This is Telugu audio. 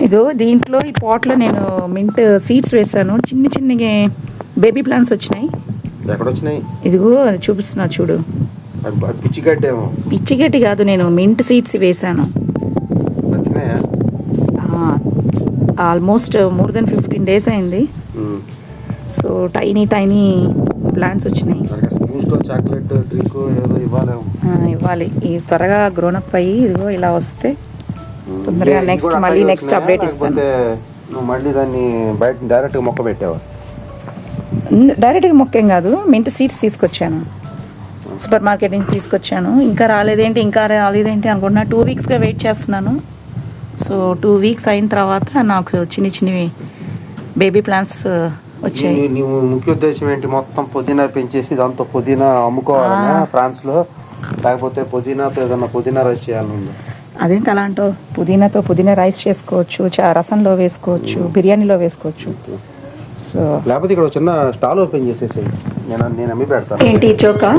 ఇదో దీంట్లో ఈ పాట్లో నేను మింట్ సీడ్స్ వేసాను. చిన్న బేబీ ప్లాంట్స్ వచ్చినాయి. ఎక్కడ వచ్చినాయి? ఇదిగో అది చూపిస్తున్నా చూడు. పిచ్చి గడ్డి కాదు, నేను మింట్ సీడ్స్ వేసాను. ఆల్మోస్ట్ మోర్ దెన్ 15 days అయింది. సో టైనీ ప్లాంట్స్ వచ్చినాయి. ఇవ్వాలి. ఈ త్వరగా గ్రోనప్ అయ్యి ఇదిగో ఇలా వస్తే తొందరగా నెక్స్ట్ అప్డేట్ ఇస్తాను. మళ్ళీ దాన్ని బయట డైరెక్ట్గా మొక్క పెట్టావా? డైరెక్ట్గా మొక్కేం కాదు, మింట్ సీడ్స్ తీసుకొచ్చాను, సూపర్ మార్కెట్ నుంచి తీసుకొచ్చాను. ఇంకా రాలేదేంటి అనుకుంటున్నా. 2 weeksగా వెయిట్ చేస్తున్నాను. సో 2 weeks అయిన తర్వాత నాకు చిన్నవి బేబీ ప్లాంట్స్ వచ్చాయి. నీవు ముఖ్య ఉద్దేశం ఏంటి? మొత్తం పుదీనా పెంచేసి దాంతో పుదీనా అమ్ముకోవాలన్నా ఫ్రాన్స్లో, లేకపోతే పుదీనాతో ఏదన్నా పుదీనా రైస్ చేయాలని? అదేంటి అలా అంటావు? పుదీనా రైస్ చేసుకోవచ్చు, రసంలో వేసుకోవచ్చు, బిర్యానీలో వేసుకోవచ్చు. సో లేకపోతే ఇక్కడ చిన్న స్టాల్ ఓపెన్ చేసేసి నేను అమ్మి పెడతాను. ఏంటి చోకా?